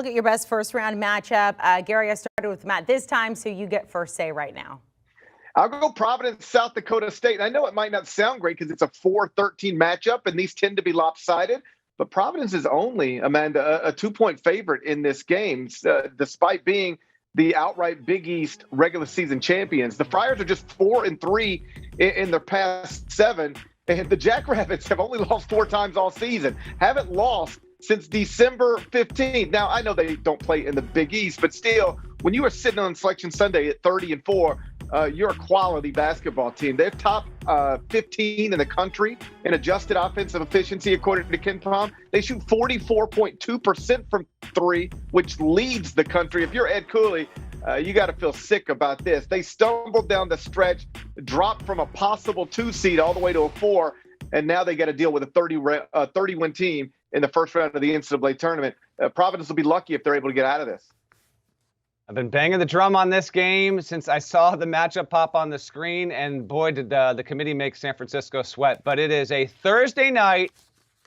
look at your best first-round matchup. Gary, I started with Matt this time, so you get first say right now. I'll go Providence, South Dakota State. I know it might not sound great because it's a 4-13 matchup, and these tend to be lopsided. But Providence is only, Amanda, a 2-point favorite in this game, despite being the outright Big East regular season champions. The Friars are just 4-3 in their past 7, and the Jackrabbits have only lost 4 times all season. Haven't lost since December 15th. Now, I know they don't play in the Big East, but still, when you are sitting on Selection Sunday at 30-4, you're a quality basketball team. They're top 15 in the country in adjusted offensive efficiency, according to KenPom. They shoot 44.2% from 3, which leads the country. If you're Ed Cooley, you got to feel sick about this. They stumbled down the stretch, dropped from a possible 2 seed all the way to a 4, and now they got to deal with a 30-win team in the first round of the NCAA tournament. Providence will be lucky if they're able to get out of this. I've been banging the drum on this game since I saw the matchup pop on the screen, and boy, did the committee make San Francisco sweat. But it is a Thursday night,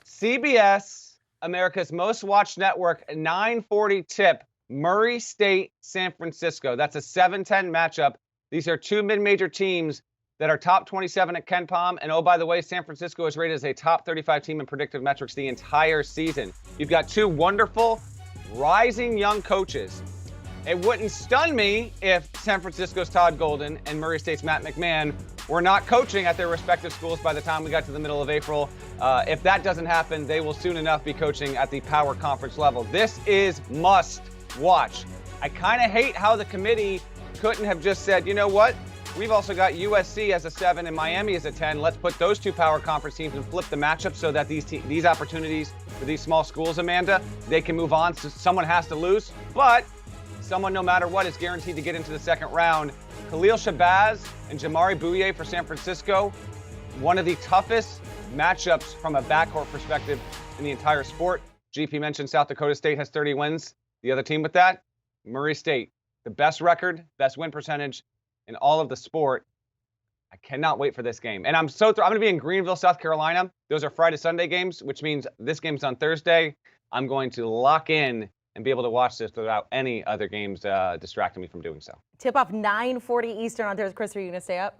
CBS, America's most watched network, 9:40 tip, Murray State, San Francisco. That's a 7-10 matchup. These are 2 mid-major teams that are top 27 at KenPom. And oh, by the way, San Francisco is rated as a top 35 team in predictive metrics the entire season. You've got 2 wonderful, rising young coaches. It wouldn't stun me if San Francisco's Todd Golden and Murray State's Matt McMahon were not coaching at their respective schools by the time we got to the middle of April. If that doesn't happen, they will soon enough be coaching at the power conference level. This is must watch. I kind of hate how the committee couldn't have just said, you know what? We've also got USC as a 7 and Miami as a 10. Let's put those 2 power conference teams and flip the matchup so that these opportunities for these small schools, Amanda, they can move on. So someone has to lose, but someone, no matter what, is guaranteed to get into the second round. Khalil Shabazz and Jamari Bouye for San Francisco, one of the toughest matchups from a backcourt perspective in the entire sport. GP mentioned South Dakota State has 30 wins. The other team with that, Murray State, the best record, best win percentage in all of the sport. I cannot wait for this game. And I'm going to be in Greenville, South Carolina. Those are Friday, Sunday games, which means this game's on Thursday. I'm going to lock in and be able to watch this without any other games distracting me from doing so. Tip off 9:40 Eastern on Thursday. Chris, are you going to stay up?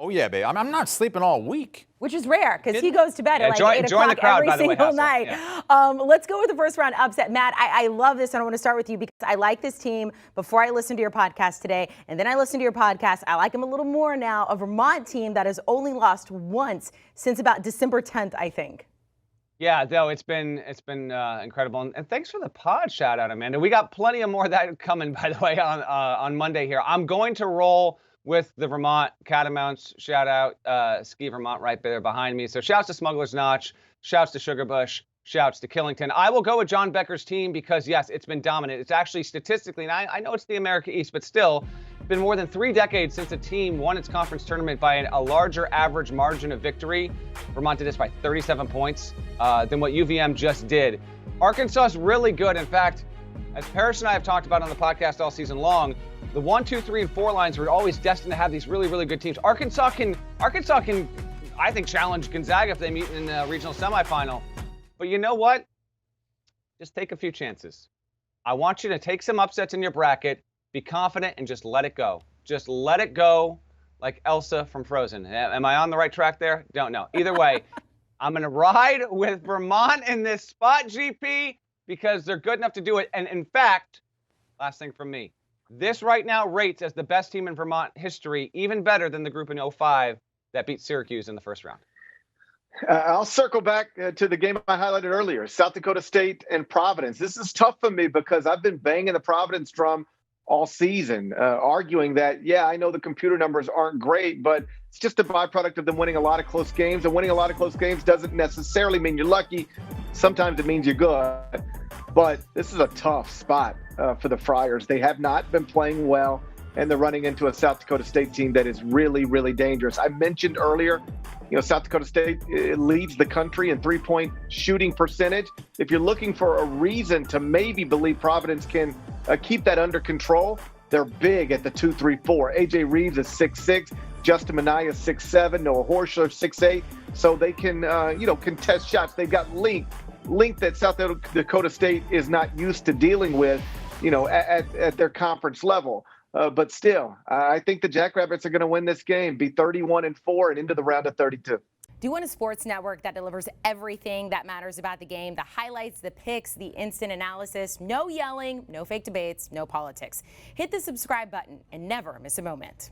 Oh, yeah, babe. I'm not sleeping all week. Which is rare because he goes to bed at like 8 join the o'clock crowd, every by the way, single Hassel. night. Yeah. Let's go with the first round upset. Matt, I love this, and I want to start with you because I like this team before I listened to your podcast today, and then I listened to your podcast. I like them a little more now. A Vermont team that has only lost once since about December 10th, I think. Yeah, though it's been incredible, and thanks for the pod shout out, Amanda. We got plenty of more of that coming, by the way, on Monday here. I'm going to roll with the Vermont Catamounts shout out, Ski Vermont right there behind me. So shouts to Smuggler's Notch, shouts to Sugarbush, shouts to Killington. I will go with John Becker's team because yes, it's been dominant. It's actually statistically, and I know it's the America East, but still, it's been more than 3 decades since a team won its conference tournament by a larger average margin of victory. Vermont did this by 37 points than what UVM just did. Arkansas is really good. In fact, as Parrish and I have talked about on the podcast all season long, the 1, 2, 3, and 4 lines were always destined to have these really, really good teams. Arkansas can, I think, challenge Gonzaga if they meet in the regional semifinal. But you know what? Just take a few chances. I want you to take some upsets in your bracket, be confident, and just let it go. Just let it go like Elsa from Frozen. Am I on the right track there? Don't know. Either way, I'm going to ride with Vermont in this spot, GP, because they're good enough to do it. And in fact, last thing from me, this right now rates as the best team in Vermont history, even better than the group in 05 that beat Syracuse in the first round. I'll circle back to the game I highlighted earlier, South Dakota State and Providence. This is tough for me because I've been banging the Providence drum all season, arguing that, yeah, I know the computer numbers aren't great, but it's just a byproduct of them winning a lot of close games. And winning a lot of close games doesn't necessarily mean you're lucky. Sometimes it means you're good. But this is a tough spot for the Friars. They have not been playing well, and they're running into a South Dakota State team that is really, really dangerous. I mentioned earlier, South Dakota State leads the country in three-point shooting percentage. If you're looking for a reason to maybe believe Providence can keep that under control, they're big at the 2-3-4. A.J. Reeves is 6'6", Justin Minaya is 6'7", Noah Horschler 6'8", so they can, contest shots. They've got length length that South Dakota State is not used to dealing with, at their conference level. But still, I think the Jackrabbits are going to win this game, be 31-4 and into the round of 32. Do you want a sports network that delivers everything that matters about the game? The highlights, the picks, the instant analysis, no yelling, no fake debates, no politics. Hit the subscribe button and never miss a moment.